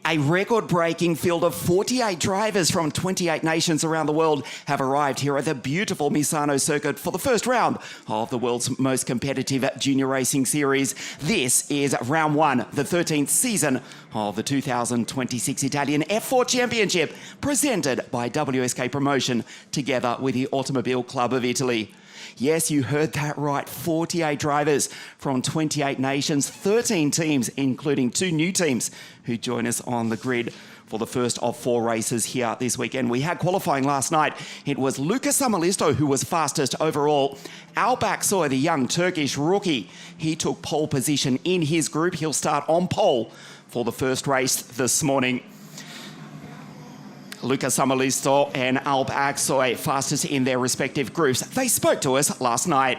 A record-breaking field of 48 drivers from 28 nations around the world have arrived here at the beautiful Misano circuit for the first round of the world's most competitive junior racing series. This is round one, the 13th season of the 2026 Italian F4 Championship, presented by WSK Promotion together with the Automobile Club of Italy. Yes, you heard that right. 48 drivers from 28 nations, 13 teams, including 2 new teams who join us on the grid for the first of 4 races here this weekend. We had qualifying last night. It was Luca Samalisto who was fastest overall. Alp Aksoy, the young Turkish rookie, he took pole position in his group. He'll start on pole for the first race this morning. Luca Samalisto and Alp Aksoy fastest in their respective groups. They spoke to us last night.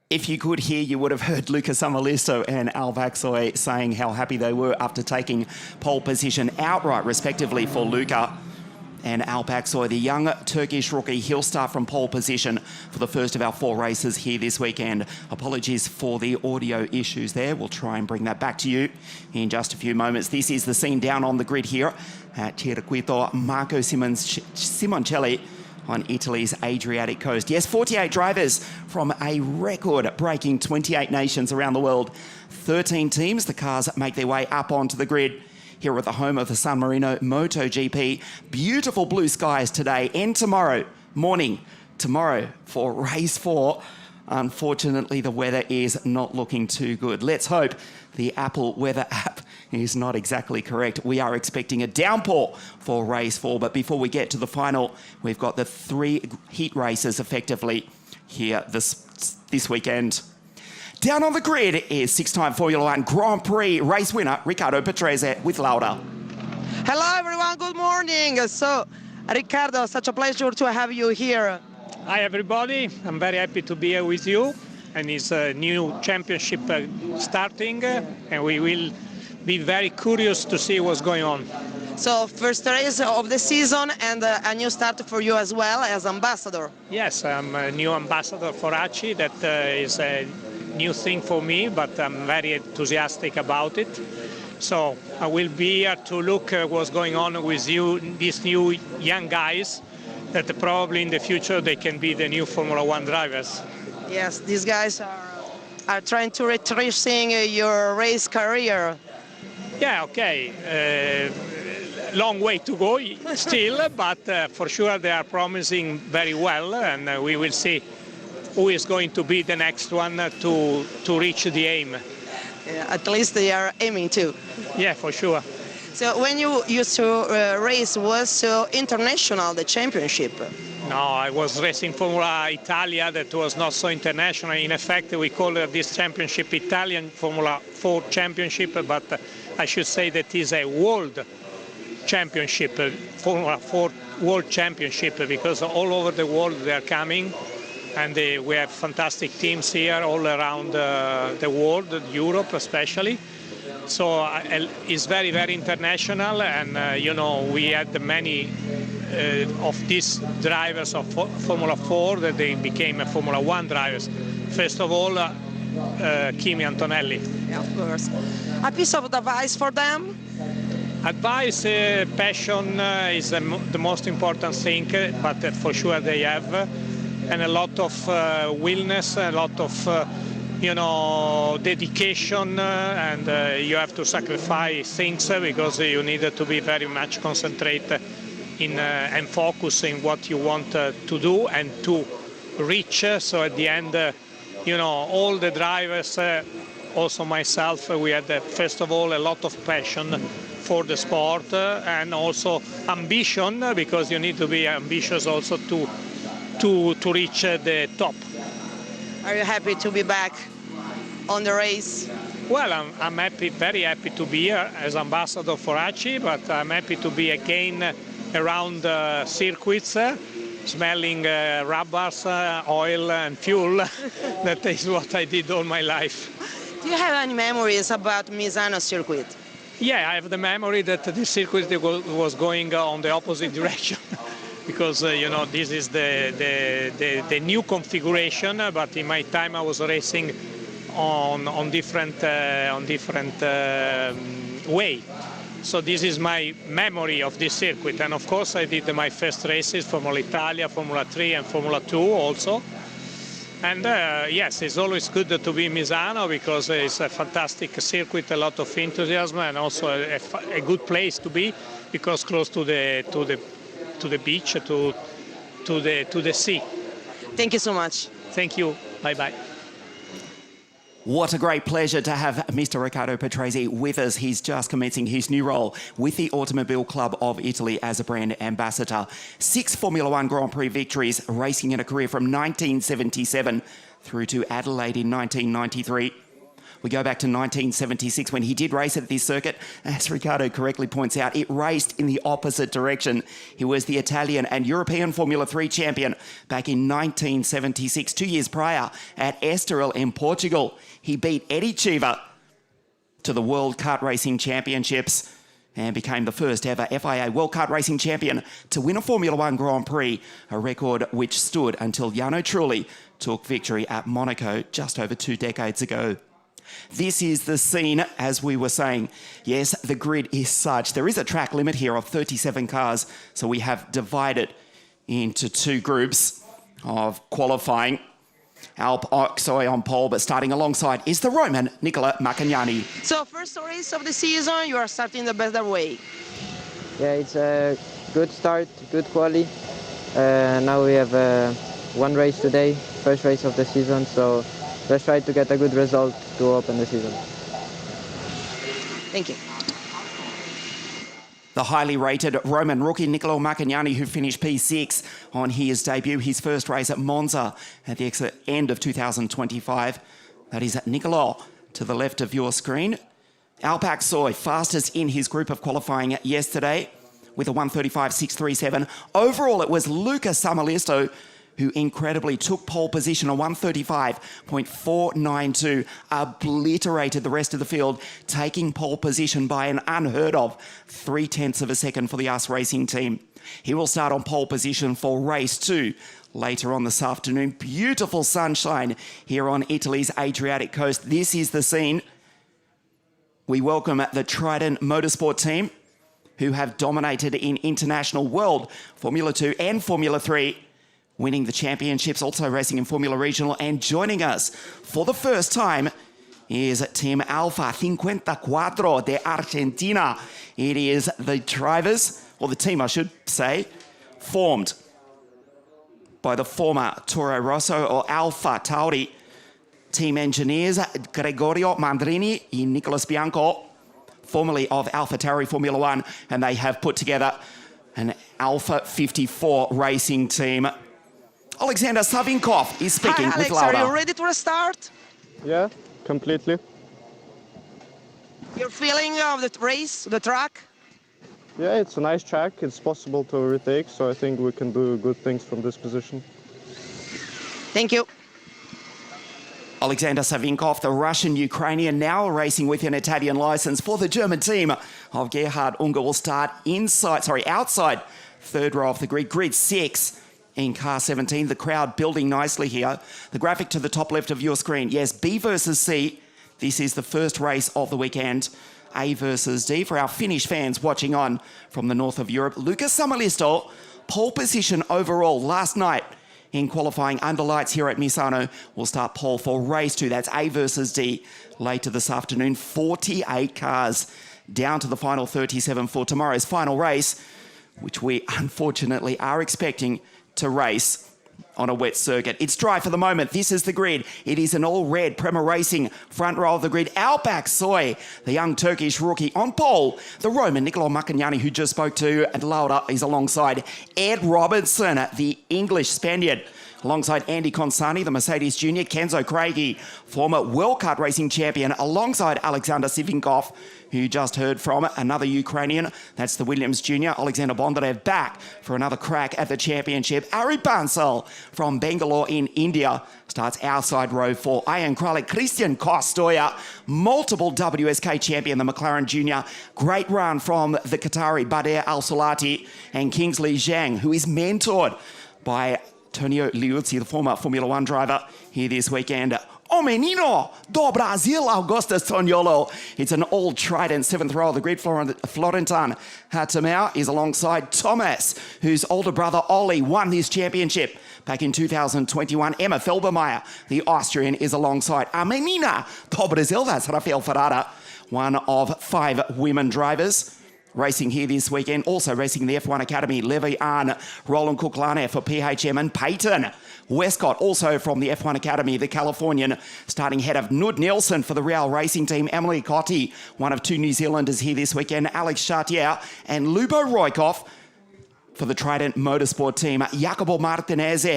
If you could hear, you would have heard Luca Samalisto and Alp Aksoy saying how happy they were after taking pole position outright, respectively, for Luca and Alp Aksoy, the young Turkish rookie. He'll start from pole position for the first of our 4 races here this weekend. Apologies for the audio issues there. We'll try and bring that back to you in just a few moments. This is the scene down on the grid here at Circuito Marco Simoncelli on Italy's Adriatic coast. Yes, 48 drivers from a record-breaking 28 nations around the world. 13 teams, the cars make their way up onto the grid here at the home of the San Marino MotoGP. Beautiful blue skies today and tomorrow morning. Tomorrow for race 4. Unfortunately, the weather is not looking too good. Let's hope the Apple weather app is not exactly correct. We are expecting a downpour for race 4, but before we get to the final, we've got the 3 heat races effectively here this weekend. Down on the grid is 6-time Formula 1 Grand Prix race winner Riccardo Patrese with Lauda. Hello everyone, good morning. So, Riccardo, such a pleasure to have you here. Hi everybody, I'm very happy to be here with you, and it's a new championship starting, and we will be very curious to see what's going on. So, first race of the season and a new start for you as well as ambassador. Yes, I'm a new ambassador for ACI. That is a new thing for me, but I'm very enthusiastic about it. So I will be here to look at what's going on with you, these new young guys, that probably in the future they can be the new Formula 1 drivers. Yes, these guys are trying to retracing your race career. Yeah, okay. Long way to go still, but for sure they are promising very well, and we will see who is going to be the next one to reach the aim. Yeah, at least they are aiming to. Yeah, for sure. So when you used to race, was so international, the championship? No, I was racing Formula Italia, that was not so international. In effect, we call this championship Italian Formula 4 Championship, but I should say that is a world championship, Formula 4 World Championship, because all over the world they are coming, and we have fantastic teams here all around the world, Europe especially. So it's very, very international, and you know, we had many of these drivers of Formula 4 that they became Formula 1 drivers. First of all, Kimi Antonelli. Yeah, of course. A piece of advice for them? Advice, passion is the most important thing, but for sure they have, and a lot of willness, a lot of dedication, and you have to sacrifice things because you need to be very much concentrated and focus in what you want to do and to reach. So at the end, all the drivers, also myself, we had first of all a lot of passion for the sport and also ambition, because you need to be ambitious also to reach the top. Are you happy to be back on the race? Well, I'm happy, very happy to be here as ambassador for ACI, but I'm happy to be again around circuits, smelling rubbers, oil and fuel. That is what I did all my life. Do you have any memories about Misano circuit? Yeah, I have the memory that the circuit was going on the opposite direction. Because this is the new configuration, but in my time I was racing on different way. So this is my memory of this circuit, and of course I did my first races, Formula Italia, Formula 3 and Formula 2 also. And yes, it's always good to be in Misano because it's a fantastic circuit, a lot of enthusiasm, and also a good place to be because close to the beach, to the sea. Thank you so much. Thank you. Bye-bye. What a great pleasure to have Mr. Riccardo Patrese with us. He's just commencing his new role with the Automobile Club of Italy as a brand ambassador. 6 Formula 1 Grand Prix victories, racing in a career from 1977 through to Adelaide in 1993. We go back to 1976 when he did race at this circuit. As Riccardo correctly points out, it raced in the opposite direction. He was the Italian and European Formula 3 champion back in 1976, 2 years prior at Estoril in Portugal. He beat Eddie Cheever to the World Kart Racing Championships and became the first ever FIA World Kart Racing champion to win a Formula 1 Grand Prix, a record which stood until Jarno Trulli took victory at Monaco just over 2 decades ago. This is the scene, as we were saying. Yes, the grid is such. There is a track limit here of 37 cars, so we have divided into 2 groups of qualifying. Alp Oxoy on pole, but starting alongside is the Roman Nicola Macagnani. So first race of the season, you are starting the best way. Yeah, it's a good start, good quali. Now we have one race today, first race of the season, so let's try to get a good result to open the season. Thank you. The highly rated Roman rookie Nicola Macagnani, who finished P6 on his debut, his first race at Monza at the end of 2025. That is Nicola to the left of your screen. Alp Oxoy, fastest in his group of qualifying yesterday with a 1:35.637. Overall, it was Luca Samalisto who incredibly took pole position, a 1:35.492, obliterated the rest of the field, taking pole position by an unheard of 0.3 of a second for the US Racing team. He will start on pole position for race 2 later on this afternoon. Beautiful sunshine here on Italy's Adriatic coast. This is the scene. We welcome the Trident Motorsport team, who have dominated in international world Formula 2 and Formula 3, winning the championships, also racing in Formula Regional. And joining us for the first time is Team Alfa 54 de Argentina. It is the drivers, or the team I should say, formed by the former Toro Rosso or Alfa Tauri team engineers Gregorio Mandrini and Nicolas Bianco, formerly of Alfa Tauri Formula 1, and they have put together an Alfa 54 racing team. Alexander Savinkov is speaking. Hi, Alex, with Laura. are you ready to restart? Yeah, completely. Your feeling of the race, the track? Yeah, it's a nice track. It's possible to retake, so I think we can do good things from this position. Thank you. Alexander Savinkov, the Russian-Ukrainian, now racing with an Italian license for the German team of Gerhard Unger, will start outside third row of the grid 6 in car 17. The crowd building nicely here. The graphic to the top left of your screen. Yes, B versus C. This is the first race of the weekend. A versus D for our Finnish fans watching on from the north of Europe. Luca Samalisto, pole position overall last night in qualifying under lights here at Misano, will start pole for race 2. That's A versus D later this afternoon. 48 cars down to the final 37 for tomorrow's final race, which we unfortunately are expecting to race on a wet circuit. It's dry for the moment. This is the grid. It is an all-red Prema Racing front row of the grid. Alpak Soy, the young Turkish rookie, on pole. The Roman Nicolo Macagnani, who just spoke to, and Lauda is alongside. Ed Robertson, the English Spaniard, alongside Andy Consani, the Mercedes Junior. Kenzo Craigie, former World Kart Racing champion, alongside Alexander Sivinkov, who you just heard from, another Ukrainian. That's the Williams Junior. Alexander Bondarev back for another crack at the championship. Ari Bansal from Bangalore in India starts outside row 4. Ian Kralik, Christian Kostoya, multiple WSK champion, the McLaren Junior. Great run from the Qatari Bader Al Salati, and Kingsley Zhang, who is mentored by Tonio Liuzzi, the former Formula One driver, here this weekend. O menino do Brasil, Augusto Toniolo. It's an all-Trident 7th row of the grid. Florentin Hatamau is alongside Thomas, whose older brother Ollie won this championship back in 2021. Emma Felbermeyer, the Austrian, is alongside A menina do Brasil. That's Rafael Ferrara, one of 5 women drivers racing here this weekend. Also racing in the F1 Academy, Levi Arn, Roland Kuklane for PHM, and Peyton Westcott, also from the F1 Academy, the Californian, starting ahead of Nud Nielsen for the Real Racing Team. Emily Cotti, one of 2 New Zealanders here this weekend. Alex Chartier and Lubo Roykov for the Trident Motorsport Team. Jacopo Martinez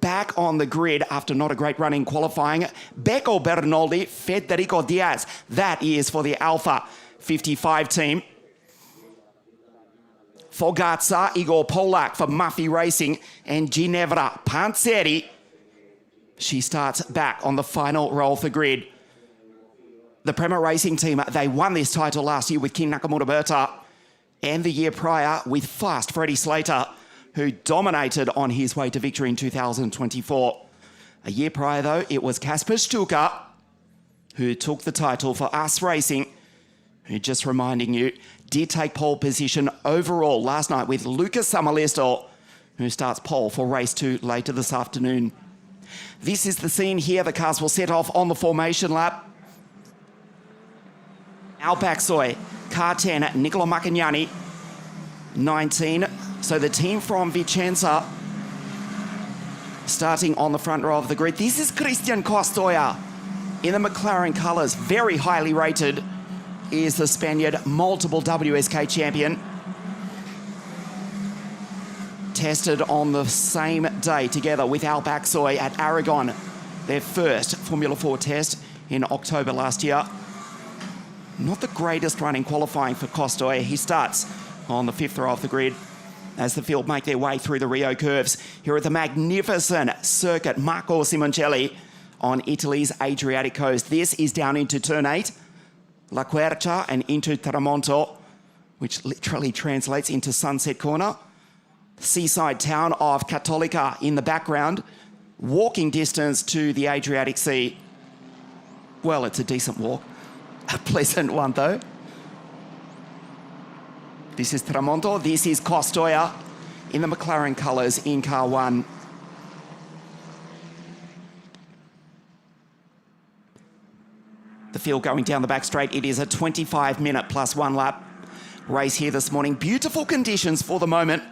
back on the grid after not a great run in qualifying. Becco Bernoldi, Federico Diaz, that is for the Alpha 55 team. Fogazza, Igor Polak for Muffy Racing, and Ginevra Panzeri. She starts back on the final row of the grid. The Prema Racing Team, they won this title last year with King Nakamura Berta, and the year prior with Fast Freddie Slater, who dominated on his way to victory in 2024. A year prior, though, it was Kasper Stuka who took the title for Us Racing, who, just reminding you, did take pole position overall last night with Lucas Samalisto, who starts pole for race 2 later this afternoon. This is the scene here. The cars will set off on the formation lap. Alpak Soy, car 10, Nicolo Macagnani, 19. So the team from Vicenza starting on the front row of the grid. This is Christian Kostoya in the McLaren colours, very highly rated. Is the Spaniard, multiple WSK champion. Tested on the same day together with Alpak Soy at Aragon, their first Formula 4 test in October last year. Not the greatest run in qualifying for Kostoya. He starts on the 5th row of the grid as the field make their way through the Rio curves. Here at the magnificent circuit Marco Simoncelli on Italy's Adriatic coast. This is down into turn 8. La Quercia and into Tramonto, which literally translates into Sunset Corner. Seaside town of Cattolica in the background. Walking distance to the Adriatic Sea. Well, it's a decent walk. A pleasant one, though. This is Tramonto. This is Kostoya in the McLaren colours in car 1. The field going down the back straight. It is a 25-minute plus 1 lap race here this morning. Beautiful conditions for the moment.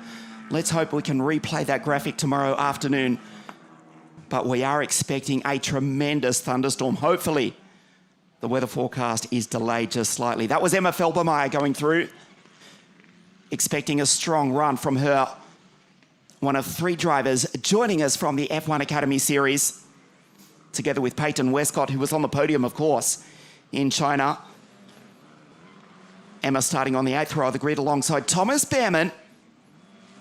Let's hope we can replay that graphic tomorrow afternoon. But we are expecting a tremendous thunderstorm. Hopefully, the weather forecast is delayed just slightly. That was Emma Felbermeyer going through. Expecting a strong run from her. One of 3 drivers joining us from the F1 Academy Series, together with Peyton Westcott, who was on the podium, of course, in China. Emma starting on the 8th row of the grid alongside Thomas Behrman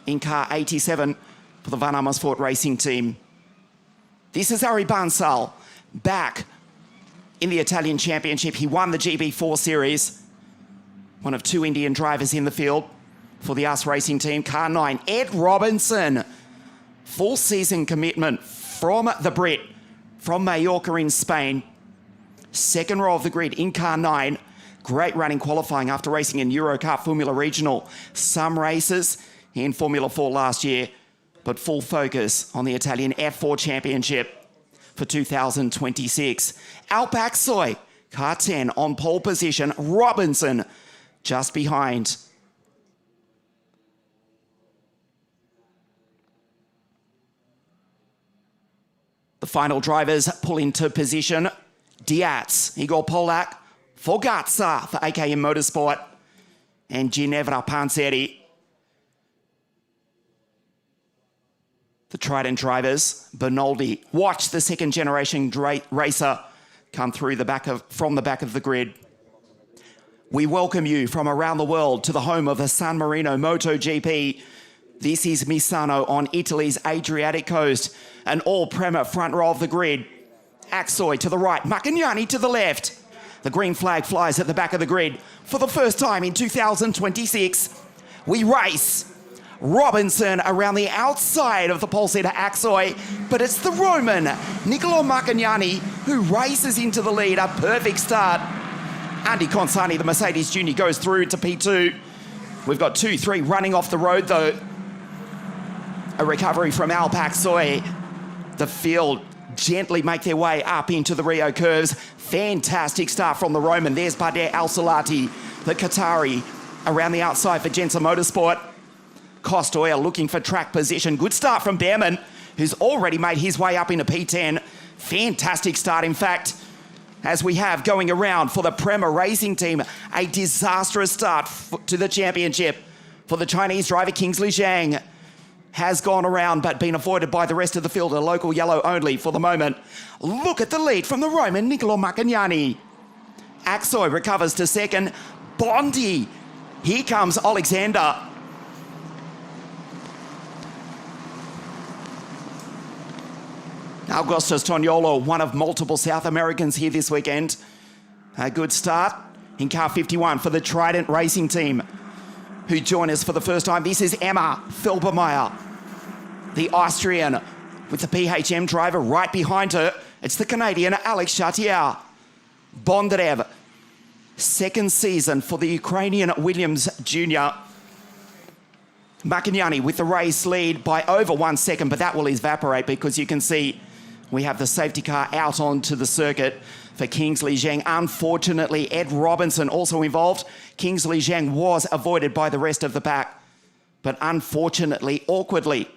in car 87 for the Van Amersfoort Racing Team. This is Ari Bansal, back in the Italian Championship. He won the GB4 Series. One of two Indian drivers in the field for the US Racing Team. Car 9, Ed Robinson. Full season commitment from the Brit, from Mallorca in Spain. Second row of the grid in Car 9. Great running qualifying after racing in Eurocar Formula Regional. Some races in Formula 4 last year, but full focus on the Italian F4 Championship for 2026. Alpaxoy, Car 10 on pole position. Robinson just behind. The final drivers pull into position. Diaz, Igor Polak, Fogazza for AKM Motorsport, and Ginevra Panzeri. The Trident drivers, Bernoldi. Watch the second generation racer come through from the back of the grid. We welcome you from around the world to the home of the San Marino MotoGP. This is Misano on Italy's Adriatic coast. An all-Prema front row of the grid. Axoy to the right, Maccagnani to the left. The green flag flies at the back of the grid. For the first time in 2026, we race. Robinson around the outside of the pole setter Axoy, but it's the Roman, Niccolò Maccagnani, who races into the lead. A perfect start. Andy Consani, the Mercedes Junior, goes through to P2. We've got 2-3 running off the road, though. A recovery from Alpaxoy. The field gently make their way up into the Rio curves. Fantastic start from the Roman. There's Bader Al-Salati, the Qatari, around the outside for Jensen Motorsport. Costoya looking for track position. Good start from Behrman, who's already made his way up into P10. Fantastic start, in fact, as we have going around for the Prema Racing Team. A disastrous start to the championship for the Chinese driver Kingsley Zhang. Has gone around but been avoided by the rest of the field. A local yellow only for the moment. Look at the lead from the Roman, Niccolò Maccagnani. Axoy recovers to second. Bondi. Here comes Alexander. Augustus Toniolo, one of multiple South Americans here this weekend. A good start in car 51 for the Trident Racing Team, who join us for the first time. This is Emma Felbermeyer, the Austrian, with the PHM driver right behind her. It's the Canadian Alex Chartier. Bondarev, second season for the Ukrainian Williams Junior. Maccagnani with the race lead by over 1 second, but that will evaporate because you can see we have the safety car out onto the circuit for Kingsley Zhang. Unfortunately, Ed Robinson also involved. Kingsley Zhang was avoided by the rest of the pack, but unfortunately, awkwardly,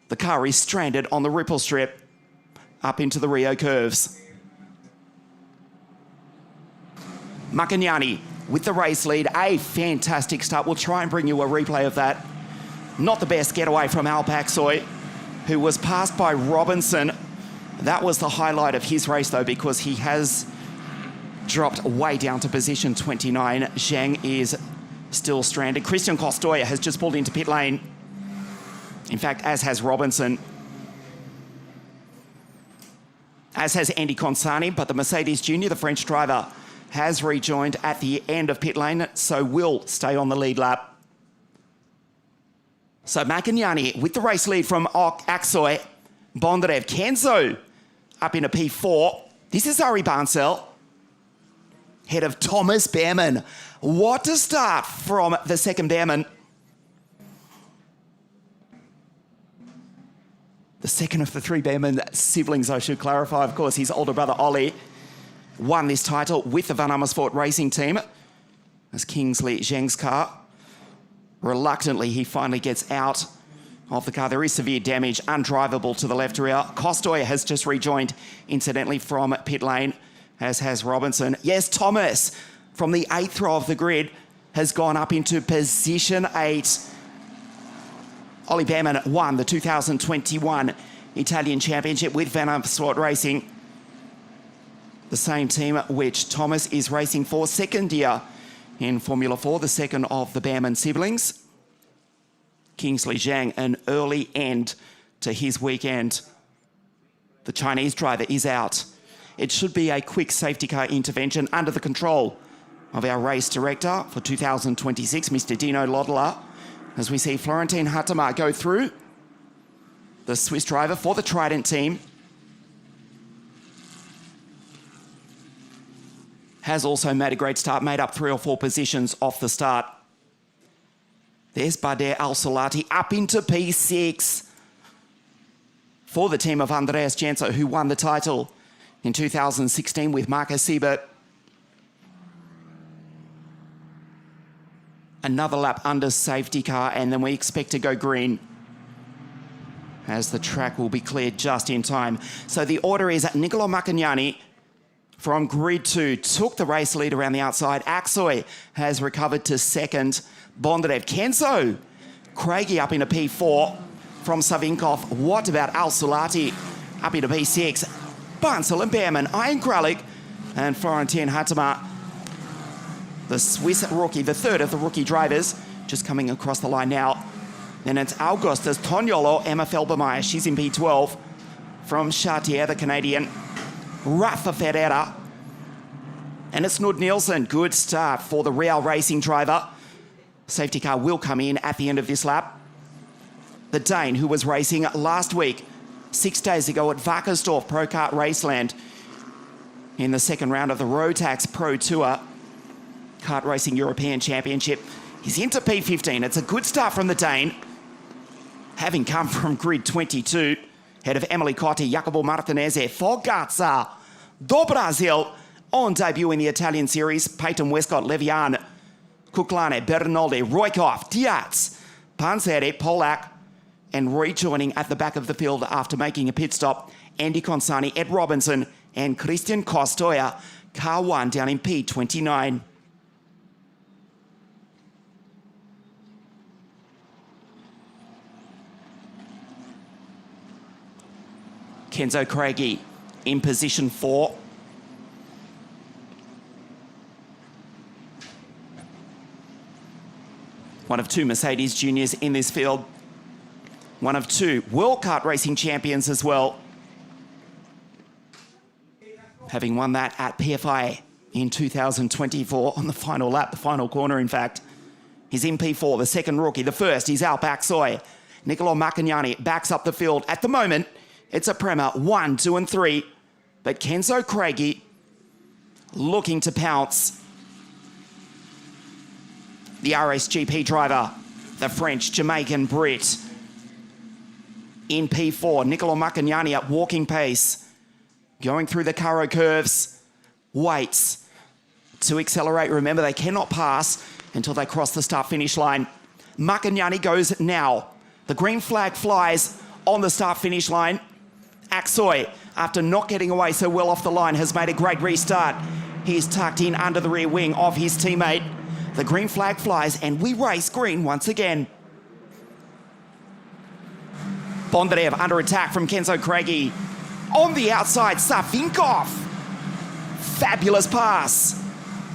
the car is stranded on the ripple strip up into the Rio curves. Maccagnani with the race lead. A fantastic start. We'll try and bring you a replay of that. Not the best getaway from Alpaxoy, who was passed by Robinson. That was the highlight of his race, though, because he has dropped way down to position 29. Zhang is still stranded. Christian Costoya has just pulled into pit lane. In fact, as has Robinson. As has Andy Consani, but the Mercedes Junior, the French driver, has rejoined at the end of pit lane, so will stay on the lead lap. So Maccagnani with the race lead from Axoy. Bondarev, Kenzo up into P4. This is Ari Barnsell, head of Thomas Behrman. What a start from the second Behrman. The second of the three Behrman siblings, I should clarify. Of course, his older brother, Ollie, won this title with the Van Amersfoort Racing Team as Kingsley Zhang's car. Reluctantly, he finally gets out of the car. There is severe damage, undrivable to the left rear. Costoya has just rejoined, incidentally, from pit lane, as has Robinson. Yes, Thomas, from the 8th row of the grid, has gone up into position 8. Ollie Behrman won the 2021 Italian Championship with Van Amersfoort Racing, the same team which Thomas is racing for. Second year in Formula 4, the second of the Behrman siblings. Kingsley Zhang, an early end to his weekend. The Chinese driver is out. It should be a quick safety car intervention under the control of our race director for 2026, Mr. Dino Lodler, as we see Florentin Hatama go through, the Swiss driver for the Trident team. Has also made a great start, made up 3 or 4 positions off the start. There's Bader Al-Salati up into P6 for the team of Andreas Genso, who won the title in 2016 with Marcus Siebert. Another lap under safety car, and then we expect to go green as the track will be cleared just in time. So the order is Nicolo Maccagnani from grid 2 took the race lead around the outside. Aksoy has recovered to second. Bondarev, Kenzo, Craigie up into P4 from Savinkov. What about Al-Sulati up into P6? Bansal and Behrman, Ian Kralik and Florentin Hatama, the Swiss rookie, the third of the rookie drivers, just coming across the line now. Then it's Augustus Toniolo, Emma Felbermeyer, she's in P12 from Chartier, the Canadian. Rafa Ferreira. And it's Nud Nielsen. Good start for the Real Racing driver. Safety car will come in at the end of this lap. The Dane, who was racing last week, 6 days ago at Wackersdorf Pro Kart Raceland in the second round of the Rotax Pro Tour Kart Racing European Championship. He's into P15. It's a good start from the Dane, having come from grid 22. Head of Emily Cotti, Jacopo Martinezzi, Fogazza, do Brasil, on debut in the Italian series, Peyton Westcott, Levian, Kuklane, Bernoldi, Roykov, Diaz, Panzeri, Polak, and rejoining at the back of the field after making a pit stop, Andy Consani, Ed Robinson, and Christian Costoya, car 1 down in P29. Kenzo Craigie in position 4. One of 2 Mercedes juniors in this field. One of 2 World Kart Racing champions as well. Having won that at PFI in 2024 on the final lap, the final corner in fact. He's in P4, the second rookie. The first is Alp Aksoy. Nicolo Maccagnani backs up the field. At the moment, it's a Prema 1, 2 and 3. But Kenzo Craigie looking to pounce. The RSGP driver, the French Jamaican Brit. In P4, Nicolo Maccagnani at walking pace. Going through the Caro curves. Waits to accelerate. Remember, they cannot pass until they cross the start-finish line. Maccagnani goes now. The green flag flies on the start-finish line. Aksoy, after not getting away so well off the line, has made a great restart. He's tucked in under the rear wing of his teammate. The green flag flies and we race green once again. Bondarev under attack from Kenzo Craigie. On the outside, Savinkov. Fabulous pass.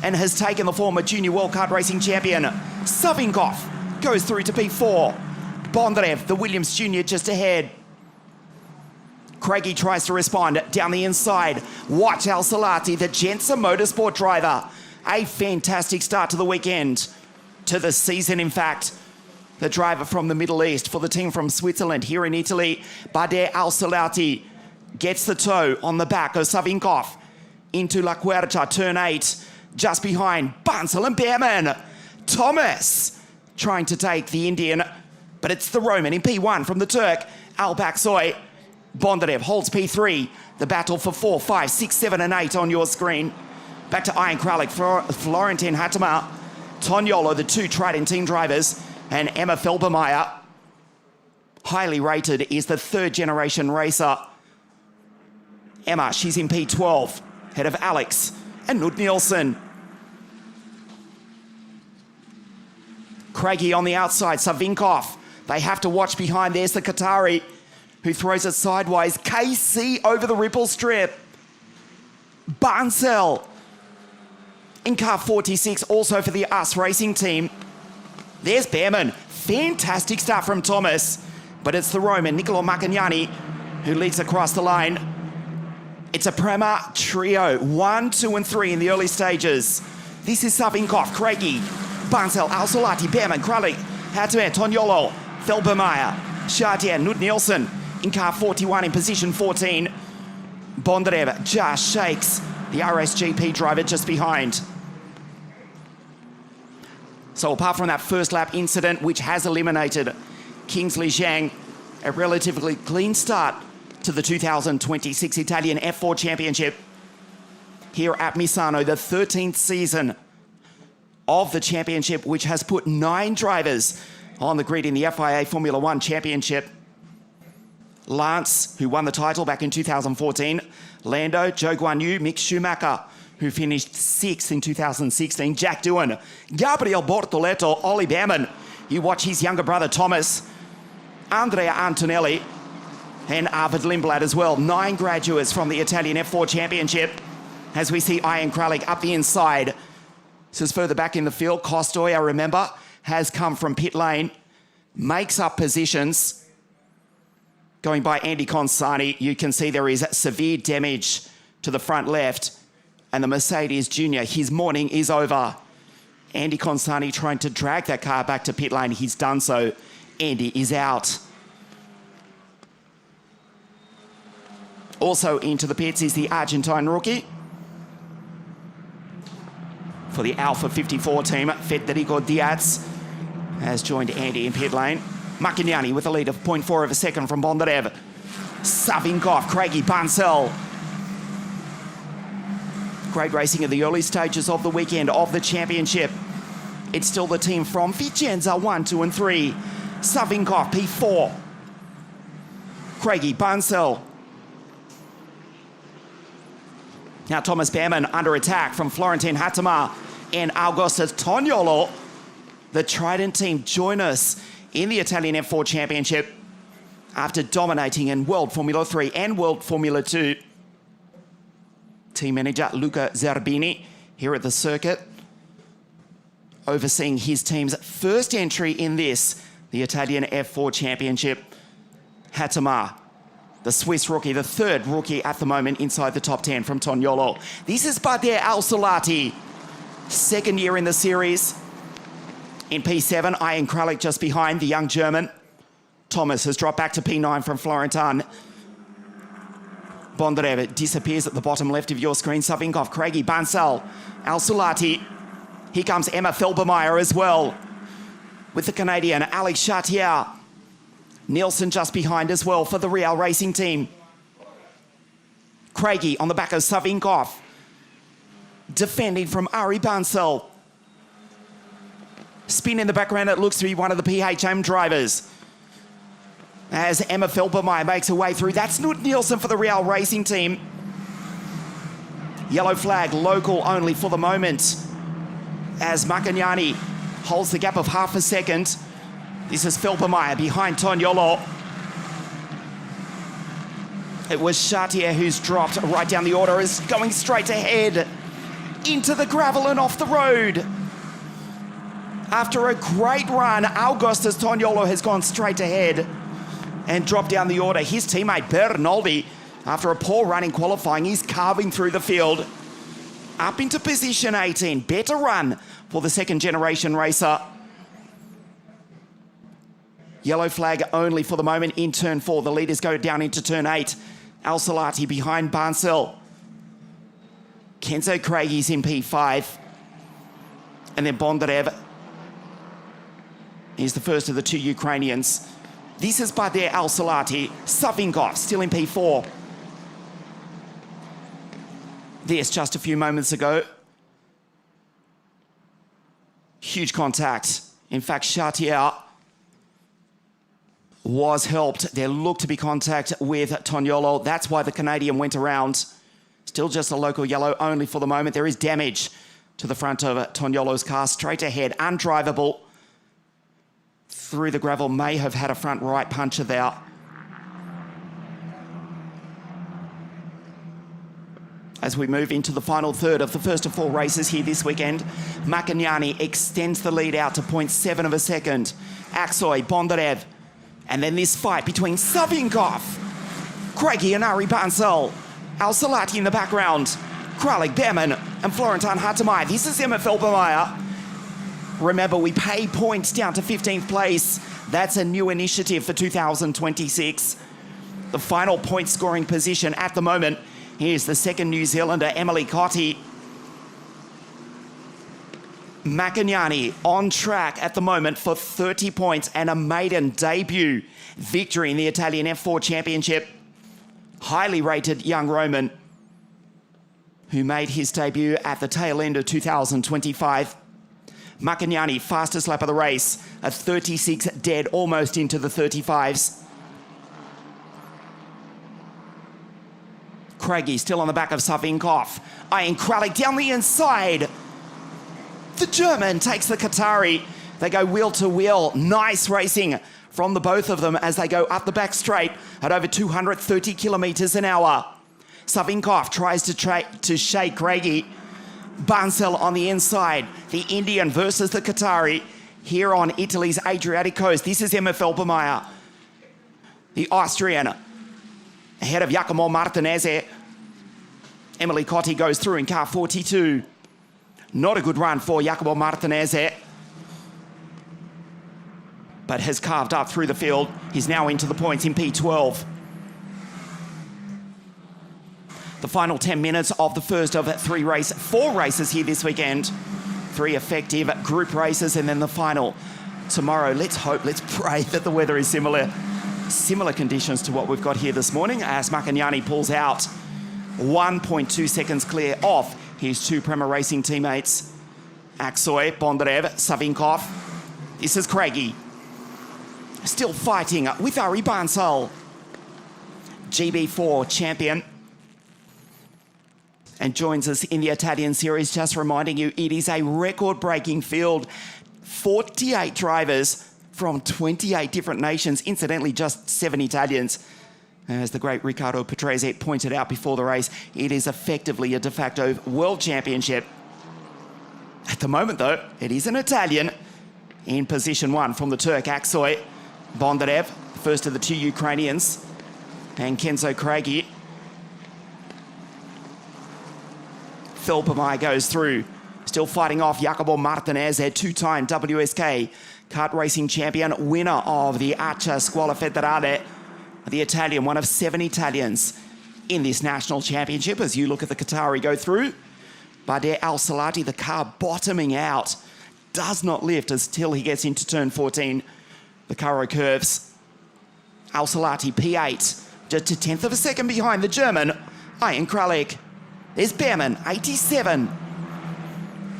And has taken the former junior World Kart Racing champion. Savinkov goes through to P4. Bondarev, the Williams junior, just ahead. Craigie tries to respond down the inside. Watch Al-Salati, the Gensa Motorsport driver. A fantastic start to the weekend, to the season in fact. The driver from the Middle East for the team from Switzerland here in Italy, Bader Al-Salati, gets the toe on the back of Savinkov into La Quercia, turn 8, just behind Bansal and Behrman. Thomas trying to take the Indian, but it's the Roman in P1 from the Turk, Alp Aksoy. Bondarev holds P3. The battle for 4, 5, 6, 7 and 8 on your screen. Back to Ian Kralik, Florentin Hatama, Toniolo, the 2 Trident team drivers, and Emma Felbermeyer. Highly rated is the 3rd generation racer. Emma, she's in P12, head of Alex and Nud Nielsen. Craigie on the outside, Savinkov. They have to watch behind. There's the Qatari, who throws it sideways. KC over the ripple strip. Barnsell in car 46, also for the US Racing team. There's Behrman. Fantastic start from Thomas. But it's the Roman, Nicolo Maccagnani, who leads across the line. It's a Prema trio, 1, 2 and 3 in the early stages. This is Savinkov, Craigie, Bansel, Al-Solati, Behrman, Kralik, Hattemer, Toniolo, Felbermeyer, Chartier, Knut Nielsen in car 41 in position 14. Bondarev just shakes the RSGP driver just behind. So apart from that first lap incident, which has eliminated Kingsley Zhang, a relatively clean start to the 2026 Italian F4 Championship here at Misano, the 13th season of the championship, which has put 9 drivers on the grid in the FIA Formula One Championship. Lance, who won the title back in 2014, Lando, Zhou Guanyu, Mick Schumacher, who finished 6th in 2016, Jack Doohan, Gabriel Bortoleto, Ollie Behrman. You watch his younger brother Thomas, Andrea Antonelli, and Arvid Lindblad as well. 9 graduates from the Italian F4 Championship. As we see Ian Kralik up the inside. This is further back in the field. Costoya, remember, has come from pit lane, makes up positions. Going by Andy Consani, you can see there is severe damage to the front left. And the Mercedes Junior, his morning is over. Andy Consani trying to drag that car back to pit lane. He's done so. Andy is out. Also into the pits is the Argentine rookie. For the Alpha 54 team, Federico Diaz has joined Andy in pit lane. Macchignani with a lead of 0.4 of a second from Bondarev. Savinkov, Craigie, Bansel. Great racing in the early stages of the weekend of the championship. It's still the team from Vicenza, 1, 2 and 3. Savinkov, P4. Craigie, Bansel. Now Thomas Behrman under attack from Florentin Hattemer and Augustus Toniolo. The Trident team join us in the Italian F4 Championship after dominating in World Formula 3 and World Formula 2. Team manager Luca Zerbini here at the circuit, overseeing his team's first entry in this, the Italian F4 Championship. Hattemer, the Swiss rookie, the 3rd rookie at the moment inside the top 10 from Toniolo. This is Bader Al-Solati, 2nd year in the series. In P7, Ian Kralik just behind the young German. Thomas has dropped back to P9 from Florentin. Bondarev disappears at the bottom left of your screen. Savinkov, Craigie, Bansal, Al-Solati. Here comes Emma Felbermeyer as well with the Canadian Alex Chartier. Nielsen just behind as well for the Real Racing team. Craigie on the back of Savinkov. Defending from Ari Bansal. Spin in the background, it looks to be one of the PHM drivers. As Emma Felbermeyer makes her way through. That's Knut Nielsen for the Real Racing team. Yellow flag, local only for the moment. As Macchignani holds the gap of half a second. This is Felbermeyer behind Toniolo. It was Chartier who's dropped right down the order, is going straight ahead into the gravel and off the road. After a great run, Augustus Toniolo has gone straight ahead and dropped down the order. His teammate Bernoldi, after a poor run in qualifying, he's carving through the field. Up into position 18. Better run for the 2nd generation racer. Yellow flag only for the moment in turn 4. The leaders go down into turn 8. Al-Solati behind Bansel. Kenzo Craigie's in P5. And then Bondarev is the first of the 2 Ukrainians. This is Bader Al-Solati. Savinkov still in P4. This just a few moments ago. Huge contact. In fact, Chartier was helped. There looked to be contact with Toniolo. That's why the Canadian went around. Still just a local yellow only for the moment. There is damage to the front of Toniolo's car. Straight ahead, undrivable. Through the gravel, may have had a front right puncher there. As we move into the final third of the first of 4 races here this weekend, Macchignani extends the lead out to 0.7 of a second. Aksoy, Bondarev. And then this fight between Savinkov, Craigie and Ari Bansal. Al Salati in the background. Kralik, Behrman, and Florentin Hartemaier. This is Emma Felbermeyer. Remember, we pay points down to 15th place. That's a new initiative for 2026. The final point scoring position at the moment. Here's the second New Zealander, Emily Cotti. Maccagnani on track at the moment for 30 points and a maiden debut victory in the Italian F4 Championship. Highly rated young Roman who made his debut at the tail end of 2025. Maccagnani, fastest lap of the race, a 36 dead, almost into the 35s. Craigie still on the back of Savinkov. Eyeing Kralik down the inside. The German takes the Qatari. They go wheel to wheel. Nice racing from the both of them as they go up the back straight at over 230 kilometres an hour. Savinkov tries to shake Craigie. Bansel on the inside. The Indian versus the Qatari here on Italy's Adriatic coast. This is Emma Felbermeyer. The Austrian ahead of Giacomo Martinezzi. Emily Cotti goes through in car 42. Not a good run for Giacomo Martinezzi, but has carved up through the field. He's now into the points in P12. The final 10 minutes of the first of four races here this weekend. 3 effective group races and then the final tomorrow. Let's hope, let's pray that the weather is similar conditions to what we've got here this morning as Maccagnani pulls out 1.2 seconds clear off his 2 Prema Racing teammates, Aksoy, Bondarev, Savinkov. This is Craigie. Still fighting with Ari Bansal, GB4 champion, and joins us in the Italian series. Just reminding you, it is a record-breaking field. 48 drivers from 28 different nations. Incidentally, just 7 Italians. As the great Riccardo Patrese pointed out before the race, it is effectively a de facto world championship. At the moment, though, it is an Italian in position 1 from the Turk, Aksoy, Bondarev, first of the 2 Ukrainians, and Kenzo Craigie. Felbermeyer goes through, still fighting off Giacomo Martinezzi, 2-time WSK kart racing champion, winner of the Accia Scuola Federale. The Italian, one of 7 Italians in this national championship. As you look at the Qatari go through, Bader Al Salati, the car bottoming out, does not lift until he gets into turn 14. The Cairo curves. Al Salati, P8, just a 1/10 of a second behind the German, Ian Kralik. There's Behrman, 87.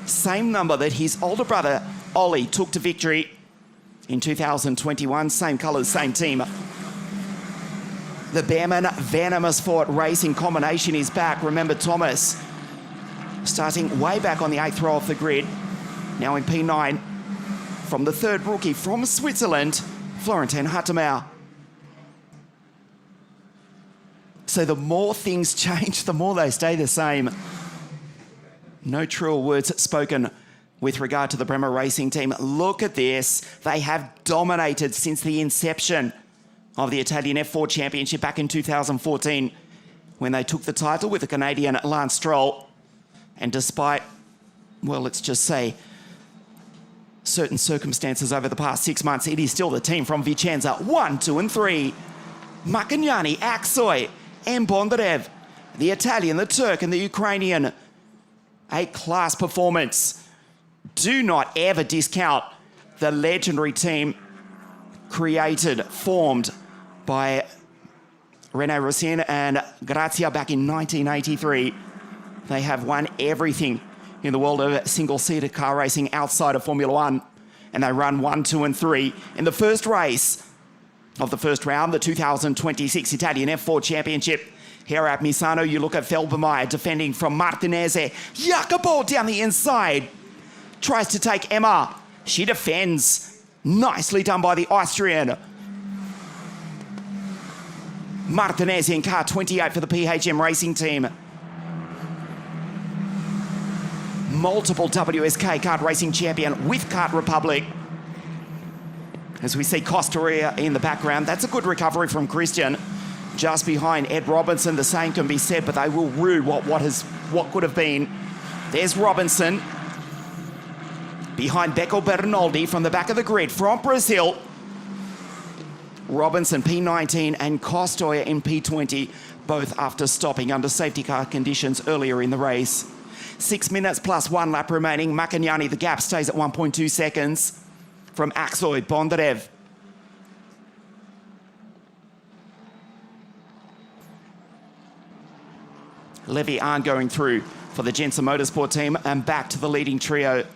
Same number that his older brother, Ollie, took to victory in 2021. Same colours, same team. The Behrman Venomous Fort Racing combination is back. Remember Thomas starting way back on the 8th row of the grid. Now in P9 from the 3rd rookie from Switzerland, Florentin Hartemaier. So the more things change, the more they stay the same. No truer words spoken with regard to the Prema Racing team. Look at this. They have dominated since the inception of the Italian F4 Championship back in 2014 when they took the title with the Canadian Lance Stroll. And despite, well, let's just say, certain circumstances over the past 6 months, it is still the team from Vicenza, 1, 2 and 3. Maccagnani, Aksoy, and Bondarev, the Italian, the Turk and the Ukrainian. A class performance. Do not ever discount the legendary team formed by René Rosin and Grazia back in 1983. They have won everything in the world of single-seater car racing outside of Formula One, and they run 1, 2 and 3 in the first race of the first round, the 2026 Italian F4 Championship. Here at Misano, you look at Felbermeyer defending from Martinezzi. Jacopo down the inside. Tries to take Emma. She defends. Nicely done by the Austrian. Martinezzi in car 28 for the PHM Racing Team. Multiple WSK kart racing champion with Kart Republic. As we see Costa Rica in the background, that's a good recovery from Christian. just behind Ed Robinson. The same can be said, but they will rue what could have been. There's Robinson behind Becco Bernoldi from the back of the grid from Brazil. Robinson P19 and Costoya in P20, both after stopping under safety car conditions earlier in the race. 6 minutes plus 1 lap remaining. Macagnani, the gap stays at 1.2 seconds from Aksoy Bondarev. Levy Arndt going through for the Jensen Motorsport team and back to the leading trio.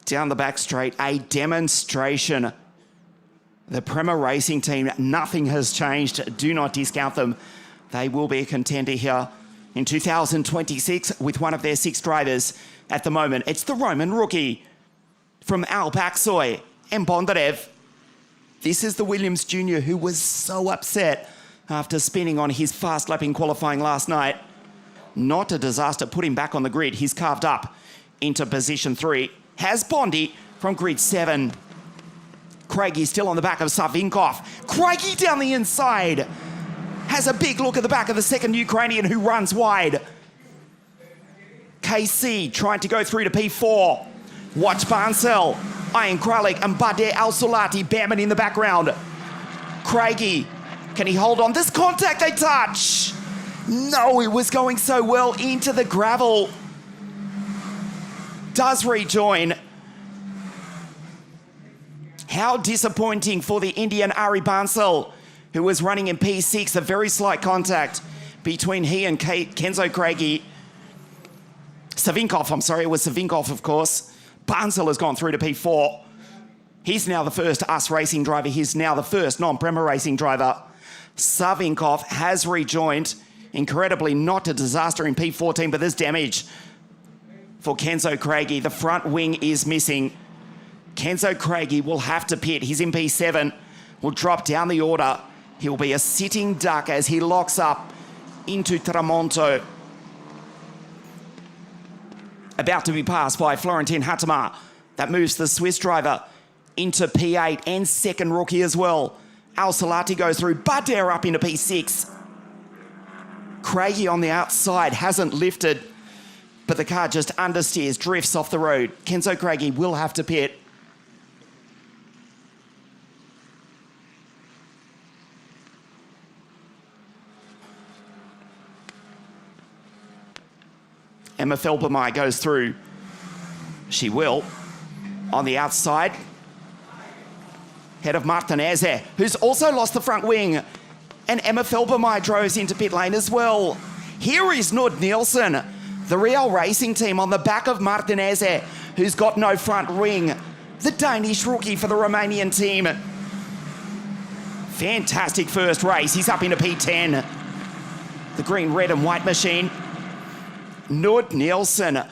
Down the back straight, a demonstration. The Prema Racing team, nothing has changed. Do not discount them. They will be a contender here in 2026 with one of their 6 drivers at the moment. It's the Roman rookie from Alp Aksoy and Bondarev. This is the Williams Jr. who was so upset after spinning on his fast lap in qualifying last night. Not a disaster, put him back on the grid. He's carved up into position 3. Has Bondi from grid 7. Craigie still on the back of Savinkov. Craigie down the inside. Has a big look at the back of the second Ukrainian who runs wide. KC trying to go through to P4. Watch Barnsell, Ian Kralik and Badr Al-Sulati, Behrman in the background. Craigie, can he hold on? This contact, they touch. No, it was going so well into the gravel. Does rejoin. How disappointing for the Indian Ari Barnsell, who was running in P6, a very slight contact between he and Kenzo Craigie. Savinkov, I'm sorry, it was Savinkov, of course. Barnsell has gone through to P4. He's now the first US racing driver. He's now the first non-Prema racing driver. Savinkov has rejoined. Incredibly, not a disaster in P14, but there's damage for Kenzo Craigie. The front wing is missing. Kenzo Craigie will have to pit. He's in P7. Will drop down the order. He'll be a sitting duck as he locks up into Tramonto. About to be passed by Florentin Hatama. That moves the Swiss driver into P8 and second rookie as well. Al-Salati goes through. Badr up into P6. Craigie on the outside hasn't lifted, but the car just understeers, drifts off the road. Kenzo Craigie will have to pit. Emma Felbermeyer goes through. She will. On the outside, head of Martinez, who's also lost the front wing. And Emma Felbermeyer drives into pit lane as well. Here is Nud Nielsen, the Real Racing team on the back of Martinez, who's got no front wing. The Danish rookie for the Romanian team. Fantastic first race. He's up into P10. The green, red and white machine. Nud Nielsen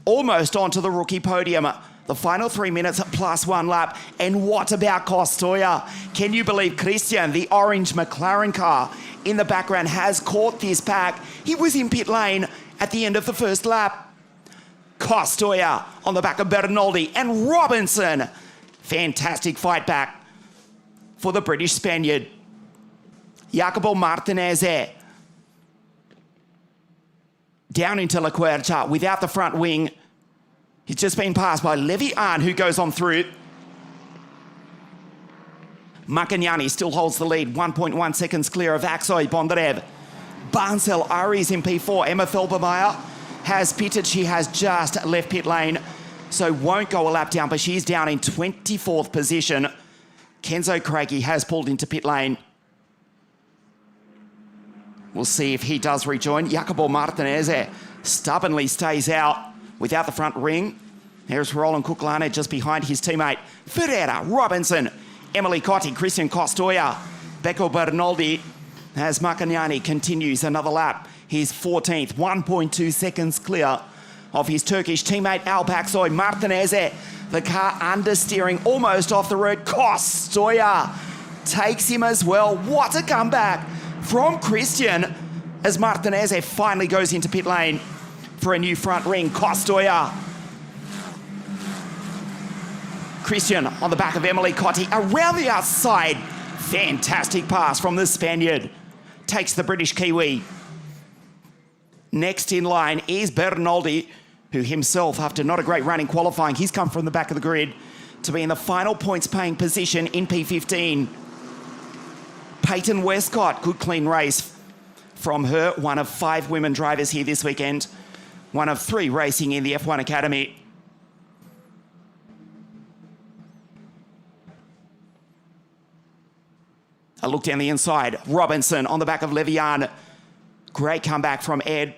almost onto the rookie podium. The final 3 minutes plus 1 lap. And what about Costoya? Can you believe Christian, the orange McLaren car in the background, has caught this pack? He was in pit lane at the end of the first lap. Costoya on the back of Bernoldi and Robinson. Fantastic fight back for the British Spaniard. Jacopo Martinez down into La Quercia without the front wing. He's just been passed by Levy Arndt, who goes on through. Macagnani still holds the lead, 1.1 seconds clear of Aksoy Bondarev. Barnsell Ari's in P4. Emma Felbermeyer has pitted. She has just left pit lane, so won't go a lap down, but she's down in 24th position. Kenzo Craigie has pulled into pit lane. We'll see if he does rejoin. Jacopo Martinez stubbornly stays out without the front ring. There's Roland Kuklane just behind his teammate. Ferreira, Robinson, Emily Cotti, Christian Costoya, Becco Bernoldi, as Macagnani continues another lap. He's 14th, 1.2 seconds clear of his Turkish teammate Alp Aksoy. Martinez, the car understeering almost off the road. Costoya takes him as well. What a comeback from Christian as Martinez finally goes into pit lane for a new front ring. Costoya Christian on the back of Emily Cotti around the outside. Fantastic pass from the Spaniard. Takes the British Kiwi. Next in line is Bernoldi, who himself, after not a great run in qualifying, he's come from the back of the grid to be in the final points paying position in P15. Peyton Westcott, good clean race from her, one of 5 women drivers here this weekend, one of 3 racing in the F1 Academy. A look down the inside. Robinson on the back of Levian. Great comeback from Ed.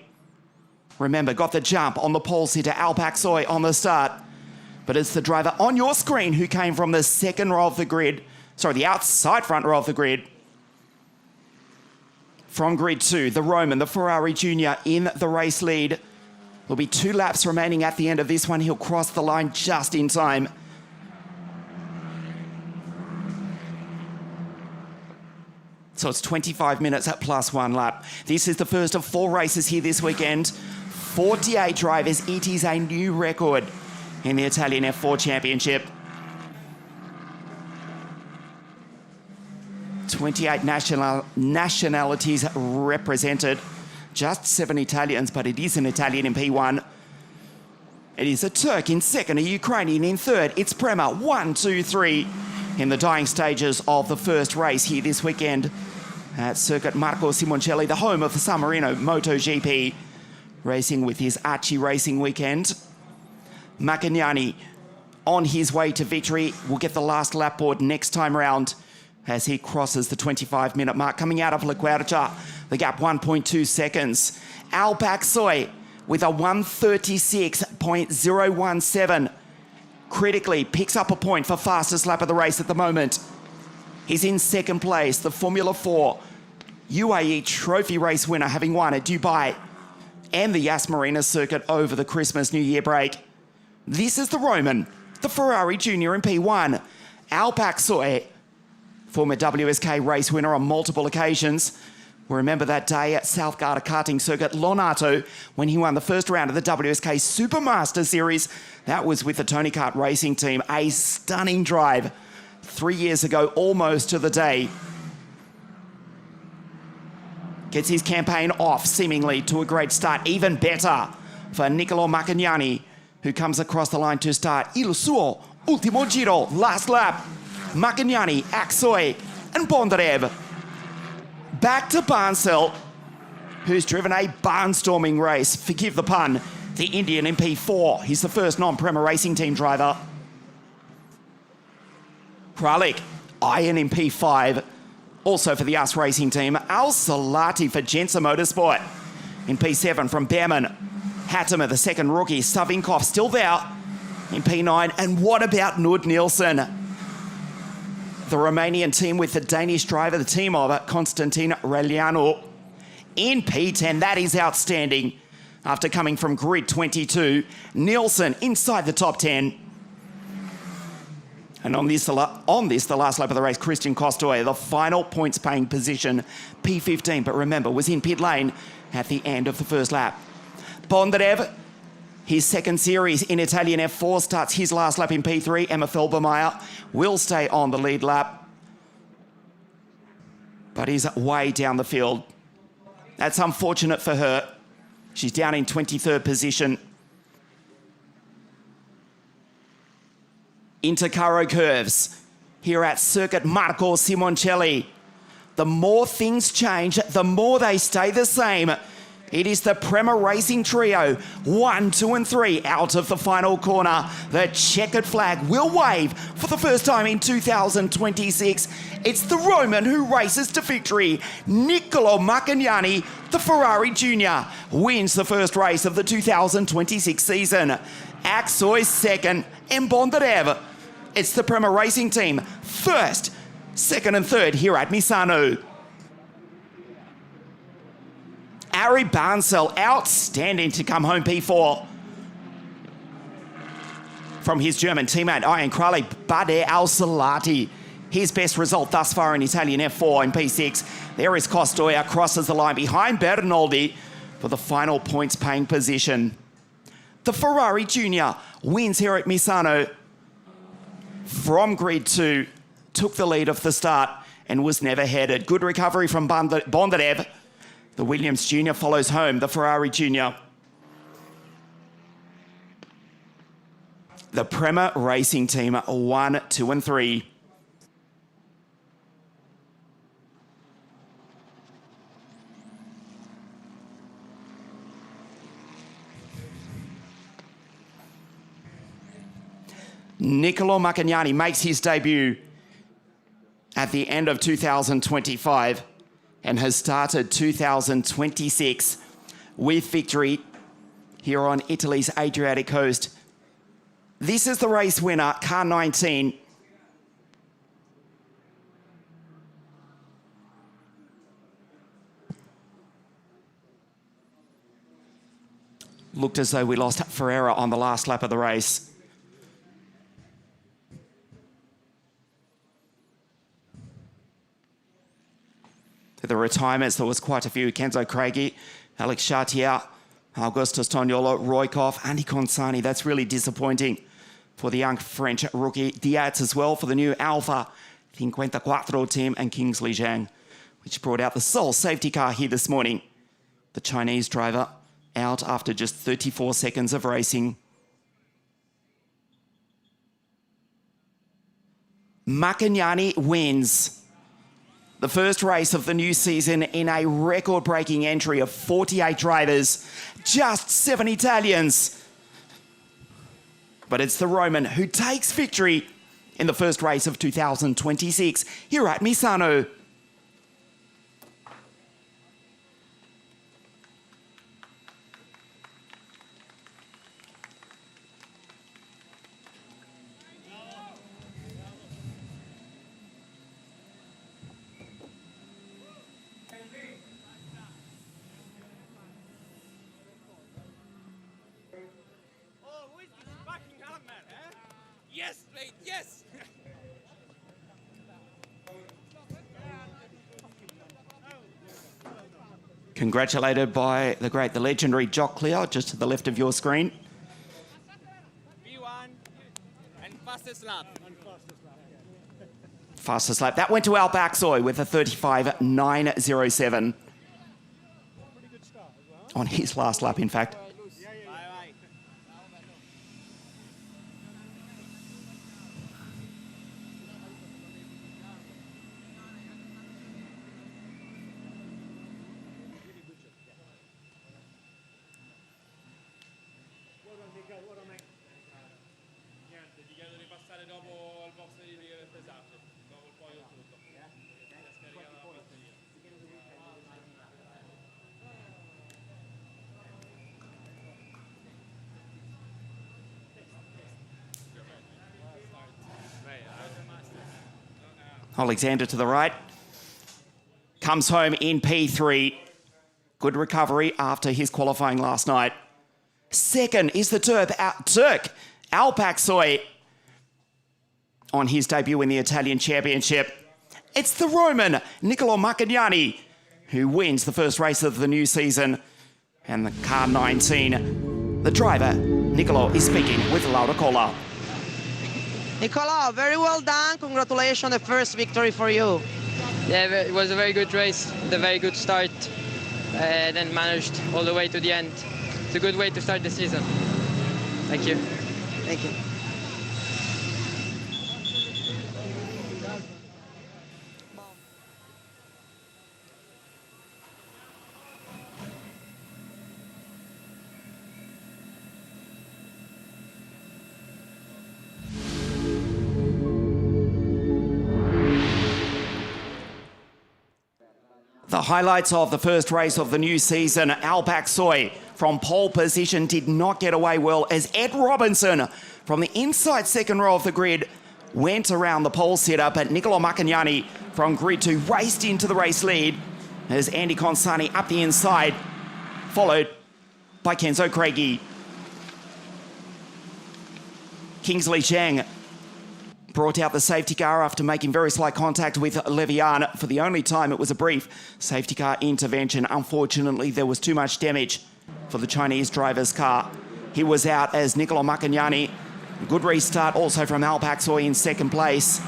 Remember, got the jump on the pole sitter Al Paxoy on the start. But it's the driver on your screen who came from the second row of the grid. Sorry, the outside front row of the grid. From grid 2, the Roman, the Ferrari Junior in the race lead. There'll be 2 laps remaining at the end of this one. He'll cross the line just in time. So it's 25 minutes at plus 1 lap. This is the first of 4 races here this weekend. 48 drivers. It is a new record in the Italian F4 Championship. 28 nationalities represented. Just 7 Italians, but it is an Italian in P1. It is a Turk in second, a Ukrainian in third. It's Prema, 1, 2, 3 in the dying stages of the first race here this weekend at Circuit Marco Simoncelli, the home of the San Marino MotoGP, racing with his Archie Racing weekend. Maccagnani on his way to victory. Will get the last lap board next time round as he crosses the 25-minute mark. Coming out of La Quercia, the gap 1.2 seconds. Al Paxoy with a 1:36.017. Critically picks up a point for fastest lap of the race at the moment. He's in second place, the Formula 4 UAE Trophy race winner, having won at Dubai and the Yas Marina circuit over the Christmas New Year break. This is the Roman, the Ferrari Junior in P1. Al Paxoy, former WSK race winner on multiple occasions. We remember that day at South Garda karting circuit Lonato when he won the first round of the WSK Supermaster Series. That was with the Tony Kart racing team. A stunning drive 3 years ago, almost to the day. Gets his campaign off seemingly to a great start. Even better for Niccolo Maccagnani, who comes across the line to start Il Suo Ultimo Giro, last lap. Maccagnani, Aksoy and Bondarev. Back to Barnsell, who's driven a barnstorming race, forgive the pun, the Indian in P4. He's the first non-Prema Racing Team driver. Kralik, Iron in P5, also for the US Racing Team. Al Salati for Jensen Motorsport in P7 from Behrman. Hattemer, the second rookie. Savinkov still there in P9. And what about Nud Nielsen? The Romanian team with the Danish driver, the team of Constantin Relianu. In P10, that is outstanding. After coming from grid 22, Nielsen inside the top 10. And on this, the last lap of the race, Christian Costoy, the final points paying position, P15, but remember, was in pit lane at the end of the first lap. Bondarev, his second series in Italian F4, starts his last lap in P3. Emma Felbermeyer will stay on the lead lap, but is way down the field. That's unfortunate for her. She's down in 23rd position. Intercaro curves here at Circuit Marco Simoncelli. The more things change, the more they stay the same. It is the Prema Racing Trio, 1, 2 and 3 out of the final corner. The checkered flag will wave for the first time in 2026. It's the Roman who races to victory. Niccolo Maccagnani, the Ferrari Junior, wins the first race of the 2026 season. Aksoy second and Bondarev. It's the Prema Racing Team, first, second and third here at Misano. Ari Barnsell, outstanding to come home P4. From his German teammate, Ian Crowley, Bader Al-Salati. His best result thus far in Italian F4 in P6. There is Costoya, crosses the line behind Bernoldi for the final points paying position. The Ferrari Junior wins here at Misano. from grid 2, took the lead off the start and was never headed. Good recovery from Bondarev. The Williams Junior follows home the Ferrari Junior. The Prema Racing Team 1, 2 and 3. Niccolo Maccagnani makes his debut at the end of 2025 and has started 2026 with victory here on Italy's Adriatic coast. This is the race winner, car 19. Looked as though we lost Ferreira on the last lap of the race. The retirements, there was quite a few. Kenzo Craigie, Alex Chartier, Augustus Tognolo, Roykov, Andy Consani. That's really disappointing for the young French rookie. Diaz as well for the new Alpha 54 team, and Kingsley Zhang, which brought out the sole safety car here this morning. The Chinese driver out after just 34 seconds of racing. Maccagnani wins the first race of the new season in a record-breaking entry of 48 drivers, just 7 Italians. But it's the Roman who takes victory in the first race of 2026 here at Misano. Yes, mate, yes! Congratulated by the great, the legendary Jock Clear, just to the left of your screen. P1 and fastest lap. Fastest lap. That went to Al Baxoy with a 35.907. On his last lap, in fact. Alexander to the right. Comes home in P3. Good recovery after his qualifying last night. Second is the Turk, Al Baxoy, on his debut in the Italian Championship. It's the Roman, Niccolo Maccagnani, who wins the first race of the new season. And the car 19, the driver, Niccolo, is speaking with Laura Colla. Nicola, very well done. Congratulations, the first victory for you. Yeah, it was a very good race, a very good start, then managed all the way to the end. It's a good way to start the season. Thank you. Thank you. The highlights of the first race of the new season. Al Baxoy from pole position did not get away well as Ed Robinson from the inside second row of the grid went around the pole sitter, but Niccolo Maccagnani from grid 2 raced into the race lead as Andy Consani up the inside, followed by Kenzo Craigie. Kingsley Zhang brought out the safety car after making very slight contact with Levian. For the only time, it was a brief safety car intervention. Unfortunately, there was too much damage for the Chinese driver's car. He was out as Niccolo Maccagnani Good restart also from Al Baksoy in second place.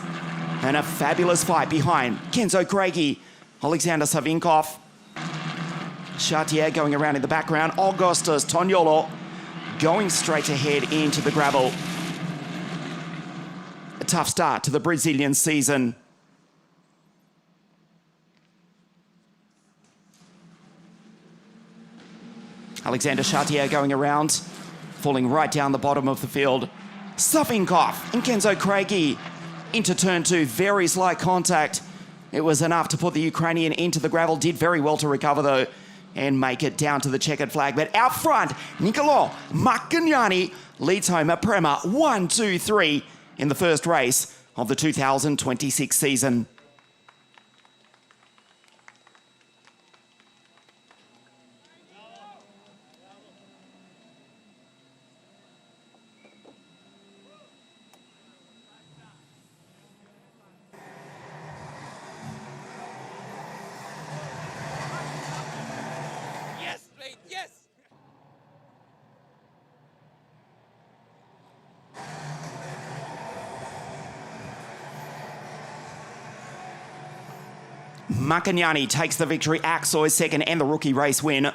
And a fabulous fight behind Kenzo Craigie, Alexander Savinkov, Chartier going around in the background, Augustus Toniolo going straight ahead into the gravel. A tough start to the Brazilian season. Alexander Chartier going around, falling right down the bottom of the field. Savinkov and Kenzo Craigie into turn two, very slight contact. It was enough to put the Ukrainian into the gravel, did very well to recover though and make it down to the checkered flag. But out front, Niccolò Maccagnani leads home a Prema 1-2-3 in the first race of the 2026 season. Yes, straight, yes. Maccagnani takes the victory, Aksoy second and the rookie race win.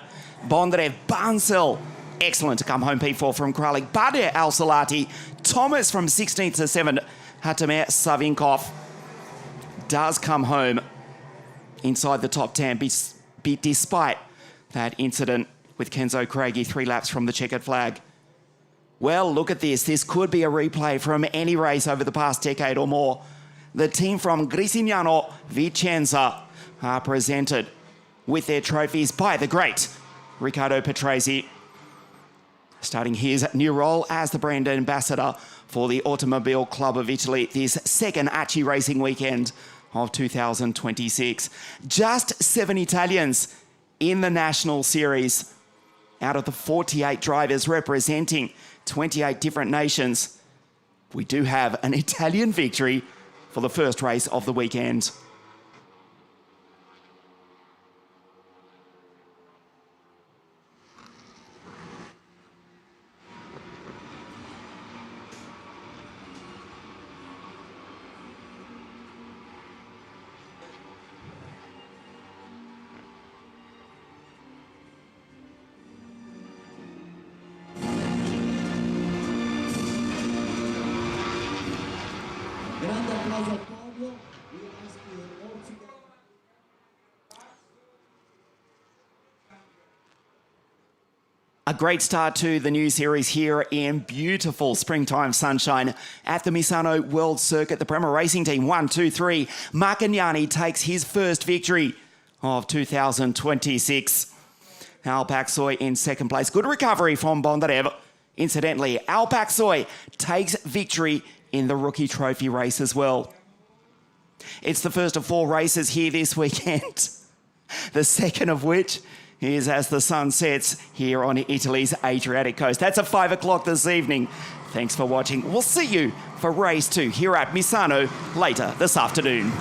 Bondarev, Bansel, excellent to come home P4 from Kralik. Bader Al-Salati, Thomas from 16th to 7th. Hatamer Savinkov does come home inside the top 10 despite that incident with Kenzo Craigie 3 laps from the checkered flag. Well, look at this. This could be a replay from any race over the past decade or more. The team from Grisignano Vicenza are presented with their trophies by the great Riccardo Patrese, starting his new role as the brand ambassador for the Automobile Club of Italy this second Acci racing weekend of 2026. Just 7 Italians in the National Series out of the 48 drivers representing 28 different nations. We do have an Italian victory for the first race of the weekend. Grande applauso al podio. We ask you all together. A great start to the new series here in beautiful springtime sunshine at the Misano World Circuit. The Prema Racing Team 1-2-3. Maccagnani takes his first victory of 2026. Al Baksoy in second place. Good recovery from Bondarev. Incidentally, Al Baksoy takes victory in the rookie trophy race as well. It's the first of 4 races here this weekend. The second of which is as the sun sets here on Italy's Adriatic coast. That's at 5 o'clock this evening. Thanks for watching. We'll see you for race 2 here at Misano later this afternoon.